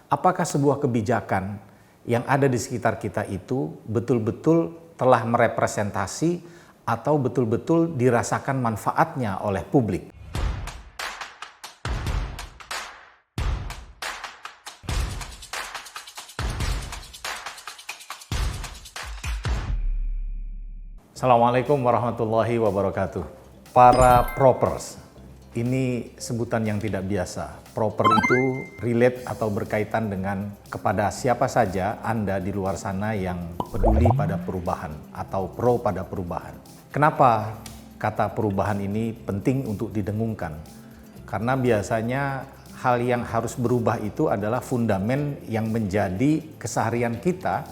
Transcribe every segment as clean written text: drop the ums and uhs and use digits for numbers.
apakah sebuah kebijakan yang ada di sekitar kita itu betul-betul telah merepresentasi atau betul-betul dirasakan manfaatnya oleh publik. Assalamualaikum warahmatullahi wabarakatuh. Para propers, ini sebutan yang tidak biasa. Proper itu relate atau berkaitan dengan kepada siapa saja Anda di luar sana yang peduli pada perubahan atau pro pada perubahan. Kenapa kata perubahan ini penting untuk didengungkan? Karena biasanya hal yang harus berubah itu adalah fundamen yang menjadi keseharian kita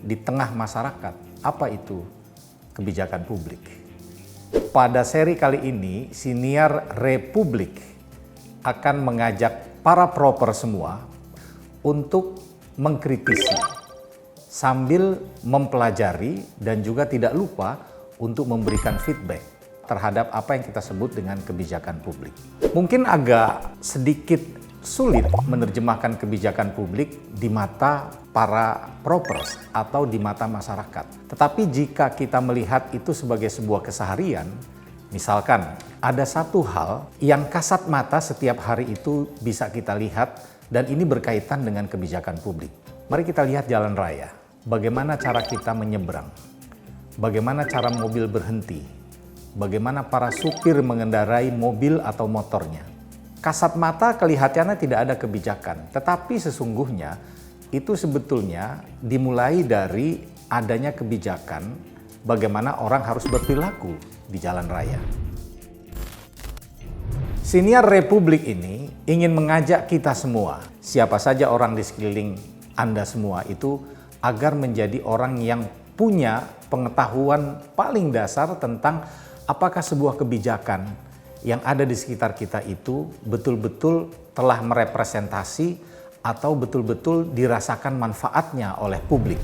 di tengah masyarakat. Apa itu? Kebijakan publik. Pada seri kali ini, Siniar Republik akan mengajak para proper semua untuk mengkritisi sambil mempelajari dan juga tidak lupa untuk memberikan feedback terhadap apa yang kita sebut dengan kebijakan publik. Mungkin agak sedikit sulit menerjemahkan kebijakan publik di mata para propers atau di mata masyarakat. Tetapi jika kita melihat itu sebagai sebuah keseharian, misalkan ada satu hal yang kasat mata setiap hari itu bisa kita lihat dan ini berkaitan dengan kebijakan publik. Mari kita lihat jalan raya. Bagaimana cara kita menyeberang? Bagaimana cara mobil berhenti? Bagaimana para supir mengendarai mobil atau motornya? Kasat mata kelihatannya tidak ada kebijakan, tetapi sesungguhnya itu sebetulnya dimulai dari adanya kebijakan bagaimana orang harus berperilaku di jalan raya. Siniar Republik ini ingin mengajak kita semua, siapa saja orang di sekeliling Anda semua itu, agar menjadi orang yang punya pengetahuan paling dasar tentang apakah sebuah kebijakan yang ada di sekitar kita itu betul-betul telah merepresentasi atau betul-betul dirasakan manfaatnya oleh publik.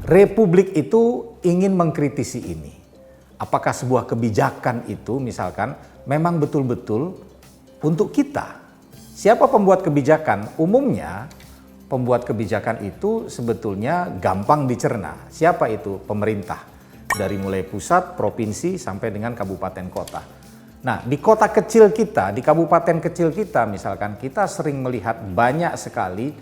Republik itu ingin mengkritisi ini. Apakah sebuah kebijakan itu misalkan memang betul-betul untuk kita? Siapa pembuat kebijakan? Umumnya pembuat kebijakan itu sebetulnya gampang dicerna. Siapa itu? Pemerintah. Dari mulai pusat, provinsi, sampai dengan kabupaten kota. Nah, di kota kecil kita, di kabupaten kecil kita misalkan, kita sering melihat banyak sekali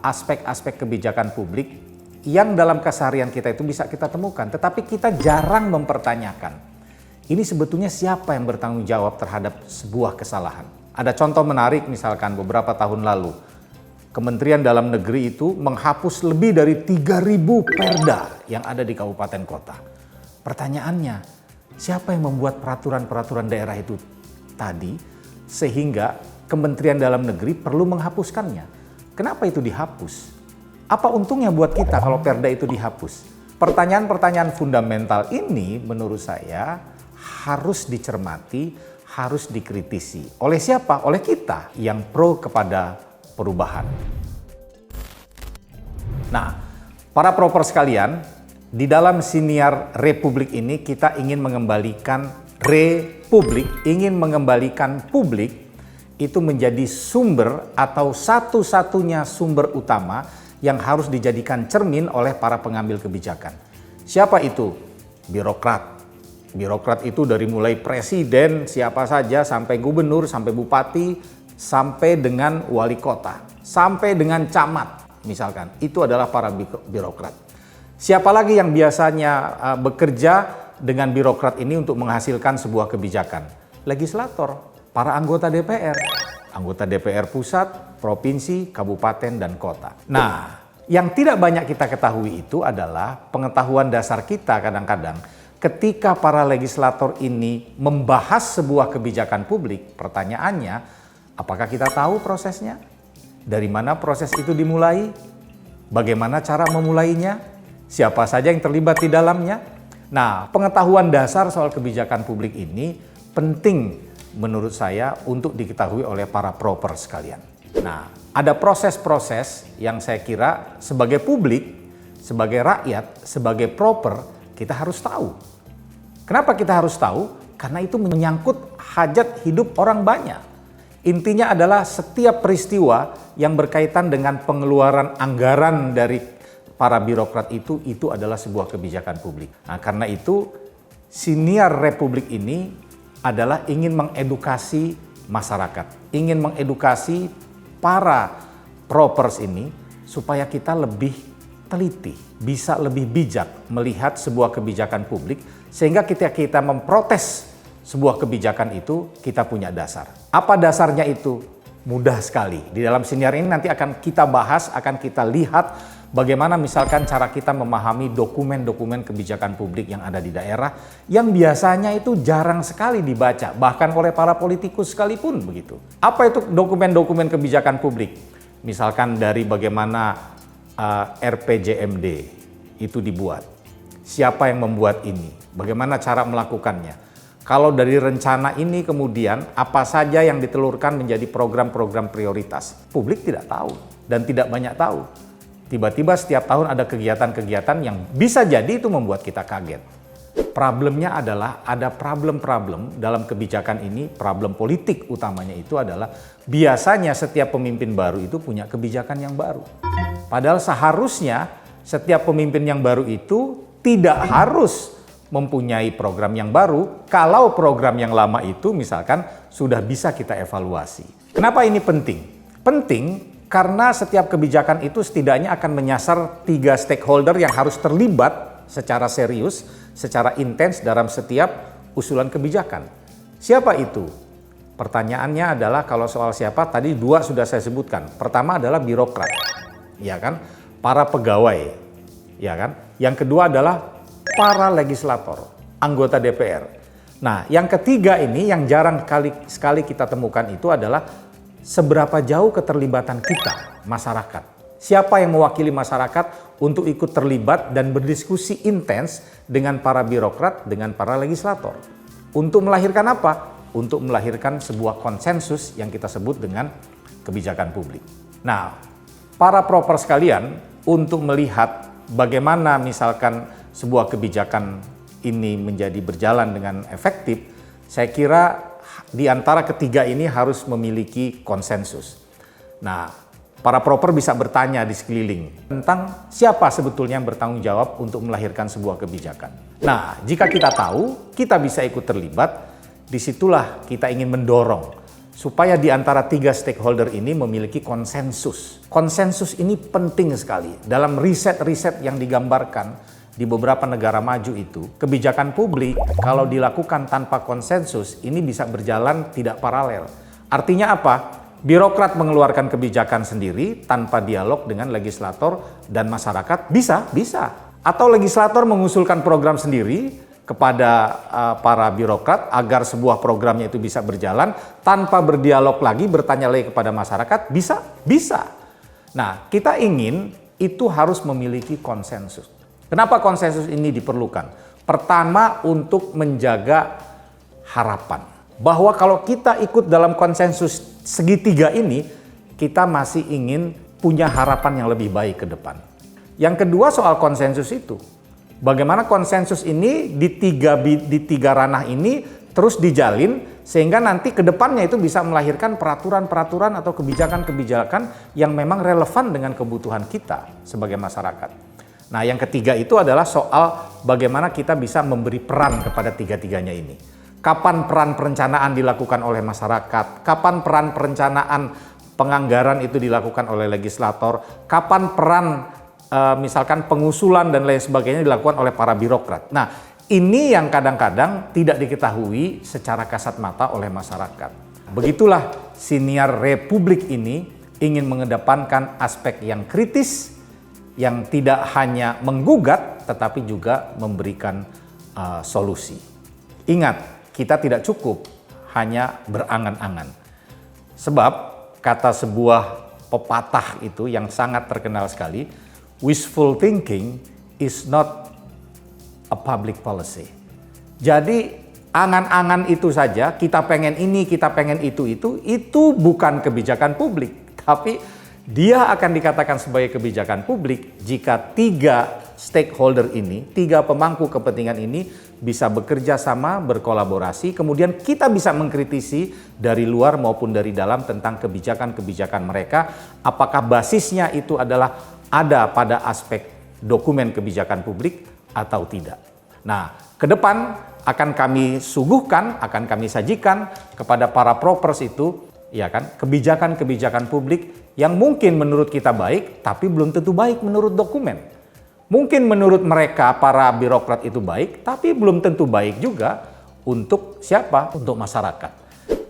aspek-aspek kebijakan publik yang dalam keseharian kita itu bisa kita temukan. Tetapi kita jarang mempertanyakan, ini sebetulnya siapa yang bertanggung jawab terhadap sebuah kesalahan. Ada contoh menarik misalkan beberapa tahun lalu, Kementerian Dalam Negeri itu menghapus lebih dari 3.000 perda yang ada di kabupaten kota. Pertanyaannya, siapa yang membuat peraturan-peraturan daerah itu tadi sehingga Kementerian Dalam Negeri perlu menghapuskannya? Kenapa itu dihapus? Apa untungnya buat kita kalau perda itu dihapus? Pertanyaan-pertanyaan fundamental ini menurut saya harus dicermati, harus dikritisi. Oleh siapa? Oleh kita yang pro kepada perubahan. Nah, para proper sekalian, di dalam Siniar Republik ini kita ingin mengembalikan republik, ingin mengembalikan publik itu menjadi sumber atau satu-satunya sumber utama yang harus dijadikan cermin oleh para pengambil kebijakan. Siapa itu? Birokrat. Birokrat itu dari mulai presiden, siapa saja, sampai gubernur, sampai bupati, sampai dengan wali kota, sampai dengan camat misalkan, itu adalah para birokrat. Siapa lagi yang biasanya bekerja dengan birokrat ini untuk menghasilkan sebuah kebijakan? Legislator, para anggota DPR, anggota DPR pusat, provinsi, kabupaten, dan kota. Nah, yang tidak banyak kita ketahui itu adalah pengetahuan dasar kita kadang-kadang ketika para legislator ini membahas sebuah kebijakan publik, pertanyaannya, apakah kita tahu prosesnya? Dari mana proses itu dimulai? Bagaimana cara memulainya? Siapa saja yang terlibat di dalamnya? Nah, pengetahuan dasar soal kebijakan publik ini penting menurut saya untuk diketahui oleh para proper sekalian. Nah, ada proses-proses yang saya kira sebagai publik, sebagai rakyat, sebagai proper, kita harus tahu. Kenapa kita harus tahu? Karena itu menyangkut hajat hidup orang banyak. Intinya adalah setiap peristiwa yang berkaitan dengan pengeluaran anggaran dari para birokrat itu adalah sebuah kebijakan publik. Nah, karena itu siniar Republik ini adalah ingin mengedukasi masyarakat, ingin mengedukasi para propers ini supaya kita lebih teliti, bisa lebih bijak melihat sebuah kebijakan publik, sehingga kita memprotes sebuah kebijakan itu kita punya dasar. Apa dasarnya itu? Mudah sekali. Di dalam siniar ini nanti akan kita bahas, akan kita lihat bagaimana misalkan cara kita memahami dokumen-dokumen kebijakan publik yang ada di daerah yang biasanya itu jarang sekali dibaca, bahkan oleh para politikus sekalipun begitu. Apa itu dokumen-dokumen kebijakan publik? Misalkan dari bagaimana RPJMD itu dibuat. Siapa yang membuat ini? Bagaimana cara melakukannya? Kalau dari rencana ini kemudian apa saja yang ditelurkan menjadi program-program prioritas? Publik tidak tahu dan tidak banyak tahu. Tiba-tiba setiap tahun ada kegiatan-kegiatan yang bisa jadi itu membuat kita kaget. Problemnya adalah ada problem-problem dalam kebijakan ini, problem politik utamanya itu adalah biasanya setiap pemimpin baru itu punya kebijakan yang baru. Padahal seharusnya setiap pemimpin yang baru itu tidak harus mempunyai program yang baru kalau program yang lama itu misalkan sudah bisa kita evaluasi. Kenapa ini penting? Penting karena setiap kebijakan itu setidaknya akan menyasar 3 stakeholder yang harus terlibat secara serius, secara intens dalam setiap usulan kebijakan. Siapa itu? Pertanyaannya adalah kalau soal siapa, tadi 2 sudah saya sebutkan. Pertama adalah birokrat, ya kan? Para pegawai, ya kan? Yang kedua adalah para legislator, anggota DPR. Nah, yang ketiga ini yang jarang sekali kita temukan itu adalah seberapa jauh keterlibatan kita, masyarakat. Siapa yang mewakili masyarakat untuk ikut terlibat dan berdiskusi intens dengan para birokrat, dengan para legislator. Untuk melahirkan apa? Untuk melahirkan sebuah konsensus yang kita sebut dengan kebijakan publik. Nah, para proper sekalian, untuk melihat bagaimana misalkan sebuah kebijakan ini menjadi berjalan dengan efektif, saya kira di antara ketiga ini harus memiliki konsensus. Nah, para proper bisa bertanya di sekeliling tentang siapa sebetulnya yang bertanggung jawab untuk melahirkan sebuah kebijakan. Nah, jika kita tahu, kita bisa ikut terlibat, disitulah kita ingin mendorong supaya di antara 3 stakeholder ini memiliki konsensus. Konsensus ini penting sekali. Dalam riset-riset yang digambarkan di beberapa negara maju itu, kebijakan publik kalau dilakukan tanpa konsensus ini bisa berjalan tidak paralel. Artinya apa? Birokrat mengeluarkan kebijakan sendiri tanpa dialog dengan legislator dan masyarakat bisa. Atau legislator mengusulkan program sendiri kepada para birokrat agar sebuah programnya itu bisa berjalan tanpa berdialog lagi, bertanya lagi kepada masyarakat, bisa. Nah, kita ingin itu harus memiliki konsensus. Kenapa konsensus ini diperlukan? Pertama, untuk menjaga harapan. Bahwa kalau kita ikut dalam konsensus segitiga ini, kita masih ingin punya harapan yang lebih baik ke depan. Yang kedua soal konsensus itu. Bagaimana konsensus ini di tiga ranah ini terus dijalin sehingga nanti ke depannya itu bisa melahirkan peraturan-peraturan atau kebijakan-kebijakan yang memang relevan dengan kebutuhan kita sebagai masyarakat. Nah, yang ketiga itu adalah soal bagaimana kita bisa memberi peran kepada tiga-tiganya ini. Kapan peran perencanaan dilakukan oleh masyarakat? Kapan peran perencanaan penganggaran itu dilakukan oleh legislator? Kapan peran misalkan pengusulan dan lain sebagainya dilakukan oleh para birokrat? Nah, ini yang kadang-kadang tidak diketahui secara kasat mata oleh masyarakat. Begitulah siniar Republik ini ingin mengedepankan aspek yang kritis, yang tidak hanya menggugat tetapi juga memberikan solusi. Ingat, kita tidak cukup hanya berangan-angan. Sebab kata sebuah pepatah itu yang sangat terkenal sekali, wishful thinking is not a public policy. Jadi angan-angan itu saja, kita pengen ini, kita pengen itu bukan kebijakan publik, tapi dia akan dikatakan sebagai kebijakan publik jika 3 stakeholder ini, 3 pemangku kepentingan ini bisa bekerja sama, berkolaborasi, kemudian kita bisa mengkritisi dari luar maupun dari dalam tentang kebijakan-kebijakan mereka, apakah basisnya itu adalah ada pada aspek dokumen kebijakan publik atau tidak. Nah, ke depan akan kami suguhkan, akan kami sajikan kepada para propers itu, ya kan, kebijakan-kebijakan publik yang mungkin menurut kita baik, tapi belum tentu baik menurut dokumen. Mungkin menurut mereka para birokrat itu baik, tapi belum tentu baik juga untuk siapa? Untuk masyarakat.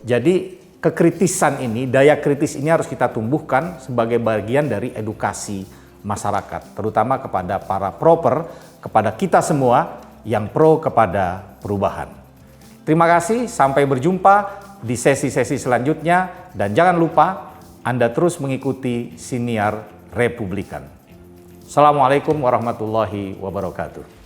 Jadi kekritisan ini, daya kritis ini harus kita tumbuhkan sebagai bagian dari edukasi masyarakat, terutama kepada para proper, kepada kita semua yang pro kepada perubahan. Terima kasih, sampai berjumpa di sesi-sesi selanjutnya, dan jangan lupa Anda terus mengikuti Siniar Republikan. Assalamualaikum warahmatullahi wabarakatuh.